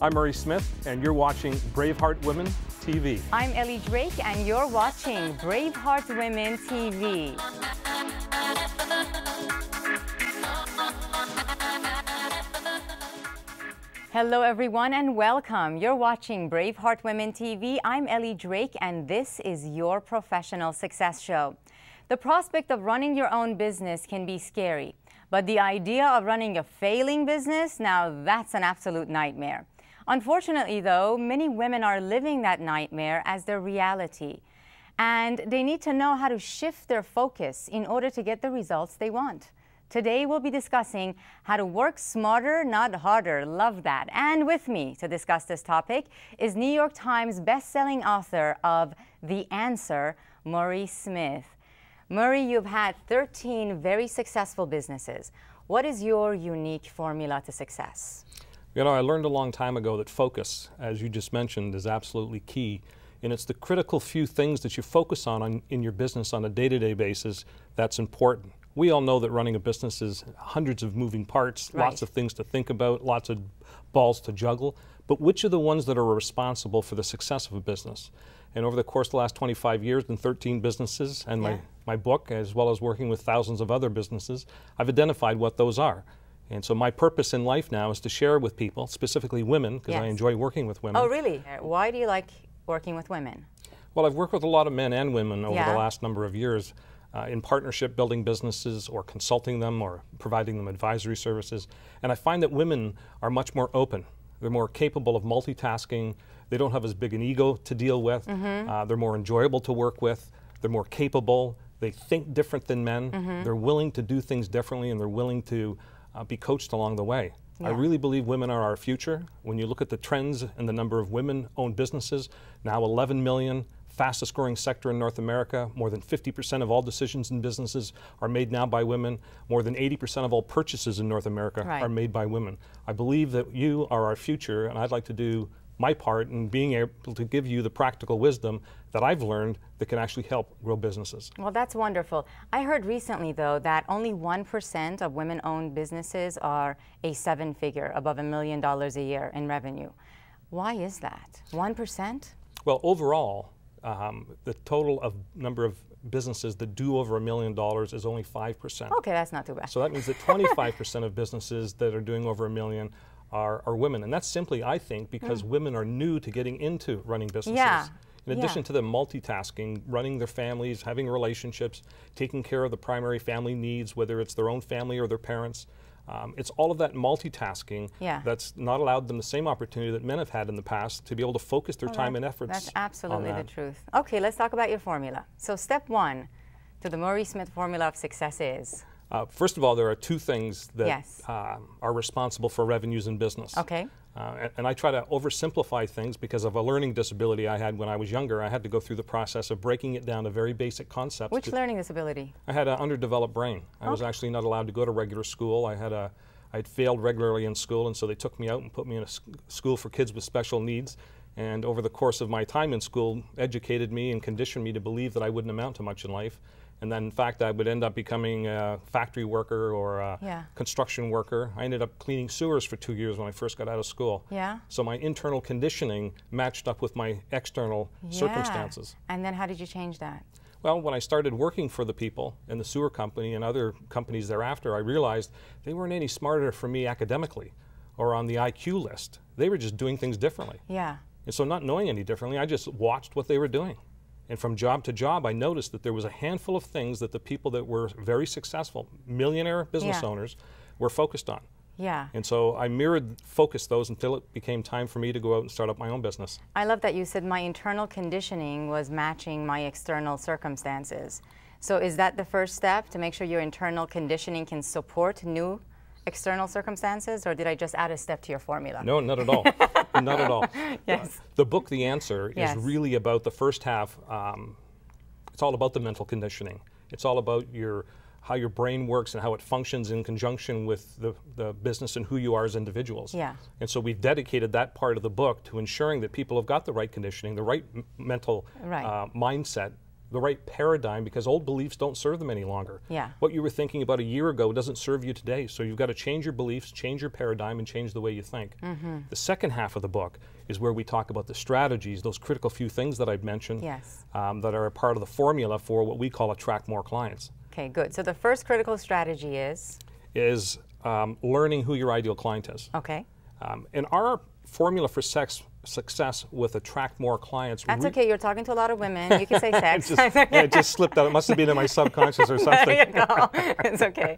I'm Murray Smith, and you're watching Braveheart Women TV. I'm Ellie Drake, and you're watching Braveheart Women TV. Hello, everyone, and welcome. You're watching Braveheart Women TV. I'm Ellie Drake, and this is your professional success show. The prospect of running your own business can be scary, but the idea of running a failing business, now that's an absolute nightmare. Unfortunately, though, many women are living that nightmare as their reality, and they need to know how to shift their focus in order to get the results they want. Today, we'll be discussing how to work smarter, not harder. Love that. And with me to discuss this topic is New York Times best-selling author of The Answer, Murray Smith. Murray, you've had 13 very successful businesses. What is your unique formula to success? You know, I learned a long time ago that focus, as you just mentioned, is absolutely key. And it's the critical few things that you focus on in your business on a day-to-day basis that's important. We all know that running a business is hundreds of moving parts, right. Lots of things to think about, lots of balls to juggle. But which are the ones that are responsible for the success of a business? And over the course of the last 25 years in 13 businesses and my book, as well as working with thousands of other businesses, I've identified what those are. And so my purpose in life now is to share with people, specifically women, because I enjoy working with women. Oh, really? Why do you like working with women? Well, I've worked with a lot of men and women over the last number of years in partnership building businesses or consulting them or providing them advisory services. And I find that women are much more open. They're more capable of multitasking. They don't have as big an ego to deal with. They're more enjoyable to work with. They're more capable. They think different than men. They're willing to do things differently, and they're willing to be coached along the way. I really believe women are our future. When you look at the trends and the number of women-owned businesses, now 11 million, fastest growing sector in North America. More than 50% of all decisions in businesses are made now by women. More than 80% of all purchases in North America are made by women. I believe that you are our future, and I'd like to do my part in being able to give you the practical wisdom that I've learned that can actually help grow businesses. Well, that's wonderful. I heard recently, though, that only 1% of women-owned businesses are a seven-figure, above $1 million a year in revenue. Why is that? 1%? Well, overall, the total of number of businesses that do over $1 million is only 5%. Okay, that's not too bad. So that means that 25% of businesses that are doing over $1 million are women. And that's simply, I think, because women are new to getting into running businesses. In addition to the multitasking, running their families, having relationships, taking care of the primary family needs, whether it's their own family or their parents. It's all of that multitasking that's not allowed them the same opportunity that men have had in the past to be able to focus their time and efforts. That's absolutely the truth. Okay, let's talk about your formula. So step one to the Murray Smith formula of success is? First of all, there are two things that are responsible for revenues in business. Okay. And I try to oversimplify things because of a learning disability I had when I was younger. I had to go through the process of breaking it down to very basic concepts. Which learning disability? I had an underdeveloped brain. I was actually not allowed to go to regular school. I'd failed regularly in school, and so they took me out and put me in a school for kids with special needs. And over the course of my time in school, educated me and conditioned me to believe that I wouldn't amount to much in life. And then, in fact, I would end up becoming a factory worker or a construction worker. I ended up cleaning sewers for 2 years when I first got out of school. So my internal conditioning matched up with my external circumstances. And then how did you change that? Well, when I started working for the people in the sewer company and other companies thereafter, I realized they weren't any smarter for me academically or on the IQ list. They were just doing things differently. And so not knowing any differently, I just watched what they were doing. And from job to job, I noticed that there was a handful of things that the people that were very successful, millionaire business owners, were focused on. And so I focused those until it became time for me to go out and start up my own business. I love that you said my internal conditioning was matching my external circumstances. So is that the first step, to make sure your internal conditioning can support new external circumstances, or did I just add a step to your formula? No, not at all. Not at all. The book, The Answer, is really about the first half. It's all about the mental conditioning. It's all about how your brain works and how it functions in conjunction with the business and who you are as individuals. And so we've dedicated that part of the book to ensuring that people have got the right conditioning, the right mental mindset the right paradigm, because old beliefs don't serve them any longer. Yeah. What you were thinking about a year ago doesn't serve you today. So you've got to change your beliefs, change your paradigm, and change the way you think. The second half of the book is where we talk about the strategies, those critical few things that I've mentioned, Yes. that are a part of the formula for what we call attract more clients. Okay, good. So the first critical strategy is learning who your ideal client is. okay. And our formula for success with attract more clients. That's okay. You're talking to a lot of women. You can say sex. It just slipped out. It must have been in my subconscious or something. There you go. It's okay.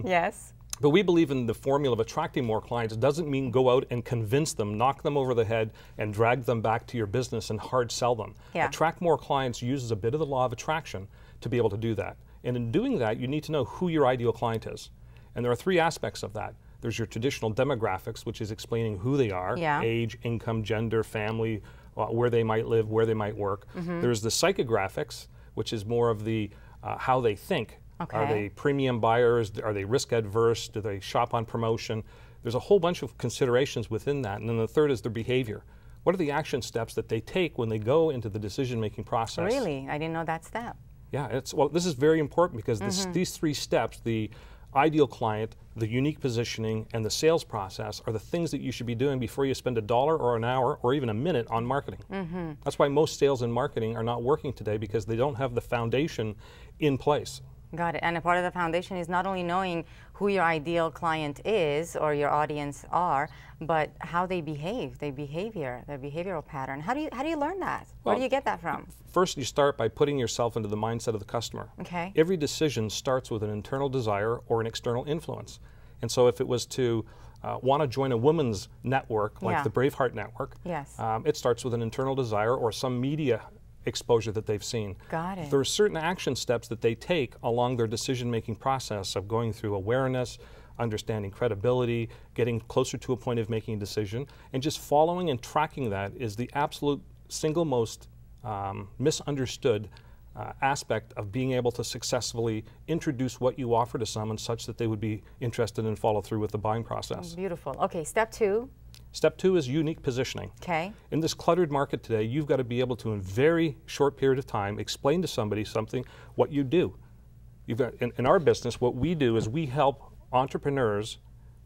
Yes. But we believe in the formula of attracting more clients. It doesn't mean go out and convince them, knock them over the head, and drag them back to your business and hard sell them. Yeah. Attract more clients uses a bit of the law of attraction to be able to do that. And in doing that, you need to know who your ideal client is. And there are three aspects of that. There's your traditional demographics, which is explaining who they are, Yeah. age, income, gender, family, where they might live, where they might work. There's the psychographics, which is more of the how they think. Okay. Are they premium buyers? Are they risk adverse? Do they shop on promotion? There's a whole bunch of considerations within that. And then the third is their behavior. What are the action steps that they take when they go into the decision-making process? Really? I didn't know that step. Yeah, well, this is very important because these three steps, the ideal client, the unique positioning, and the sales process are the things that you should be doing before you spend $1 or an hour or even a minute on marketing. That's why most sales and marketing are not working today, because they don't have the foundation in place. Got it. And a part of the foundation is not only knowing who your ideal client is or your audience are, but how they behave, their behavioral pattern. How do you learn that? Where do you get that from? First, you start by putting yourself into the mindset of the customer. Okay. Every decision starts with an internal desire or an external influence. And so if it was to want to join a women's network, like Yeah. the Braveheart Network, Yes. it starts with an internal desire or some media exposure that they've seen. Got it. There are certain action steps that they take along their decision-making process of going through awareness, understanding credibility, getting closer to a point of making a decision, and just following and tracking that is the absolute single most misunderstood aspect of being able to successfully introduce what you offer to someone such that they would be interested and follow through with the buying process. Beautiful. Okay, step two. Step two is unique positioning. Okay. In this cluttered market today, you've got to be able to, in a very short period of time, explain to somebody what you do. You've got, in our business, what we do is we help entrepreneurs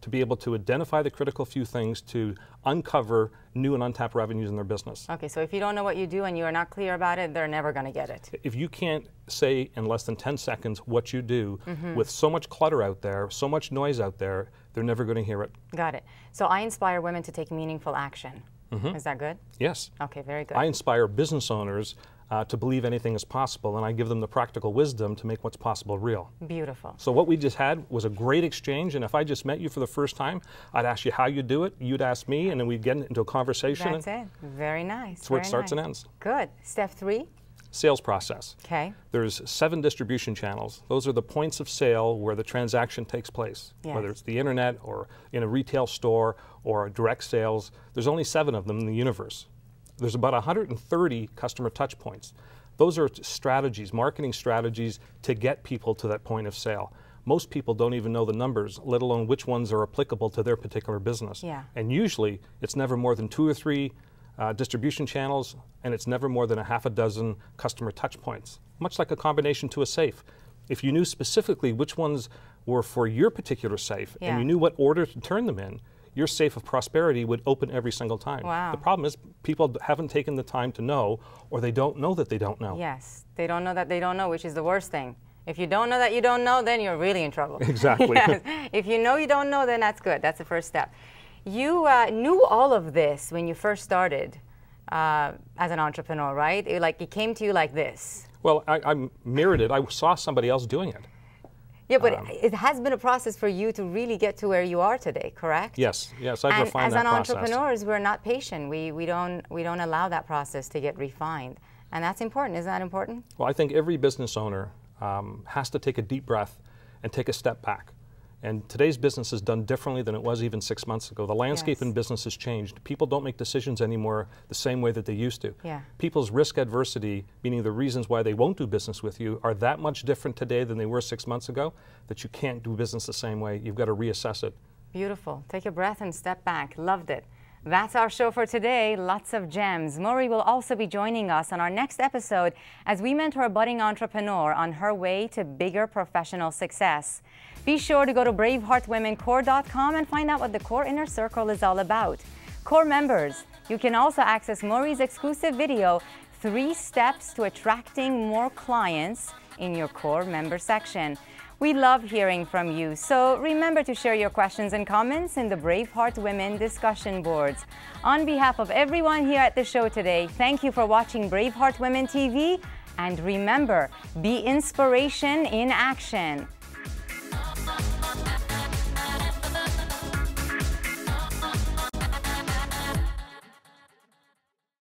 to be able to identify the critical few things to uncover new and untapped revenues in their business. Okay, so if you don't know what you do and you are not clear about it, they're never going to get it. If you can't say in less than 10 seconds what you do, with so much clutter out there, so much noise out there, they're never going to hear it. Got it. So I inspire women to take meaningful action. Is that good? Yes. Okay, very good. I inspire business owners to believe anything is possible, and I give them the practical wisdom to make what's possible real. Beautiful. So what we just had was a great exchange, and if I just met you for the first time, I'd ask you how you do it, you'd ask me, and then we'd get into a conversation. That's it. Very nice. That's where it starts and ends. Good. Step three. Sales process. Okay. There's 7 distribution channels. Those are the points of sale where the transaction takes place, Yes. whether it's the internet or in a retail store or direct sales. There's only 7 of them in the universe. There's about 130 customer touch points. Those are strategies, marketing strategies to get people to that point of sale. Most people don't even know the numbers, let alone which ones are applicable to their particular business. Yeah. And usually it's never more than 2 or 3 distribution channels, and it's never more than a half a dozen customer touch points, much like a combination to a safe. If you knew specifically which ones were for your particular safe, Yeah. and you knew what order to turn them in, your safe of prosperity would open every single time. Wow. The problem is people haven't taken the time to know, or they don't know that they don't know. Yes. They don't know that they don't know, which is the worst thing. If you don't know that you don't know, then you're really in trouble. Exactly. Yes. If you know you don't know, then that's good. That's the first step. You knew all of this when you first started as an entrepreneur, right? It came to you like this. Well, I mirrored it. I saw somebody else doing it. Yeah, but it has been a process for you to really get to where you are today, correct? Yes, yes, I've And refined as that an process. entrepreneurs, we're not patient. We don't allow that process to get refined, and that's important. Isn't that important? Well, I think every business owner has to take a deep breath and take a step back. And today's business is done differently than it was even 6 months ago. The landscape Yes. in business has changed. People don't make decisions anymore the same way that they used to. Yeah. People's risk adversity, meaning the reasons why they won't do business with you, are that much different today than they were 6 months ago that you can't do business the same way. You've got to reassess it. Beautiful. Take a breath and step back. Loved it. That's our show for today. Lots of gems. Maury will also be joining us on our next episode as we mentor a budding entrepreneur on her way to bigger professional success. Be sure to go to braveheartwomencore.com and find out what the Core Inner Circle is all about. Core members, you can also access Maury's exclusive video, 3 Steps to Attracting More Clients, in your Core member section. We love hearing from you, so remember to share your questions and comments in the Braveheart Women discussion boards. On behalf of everyone here at the show today, thank you for watching Braveheart Women TV, and remember, be inspiration in action.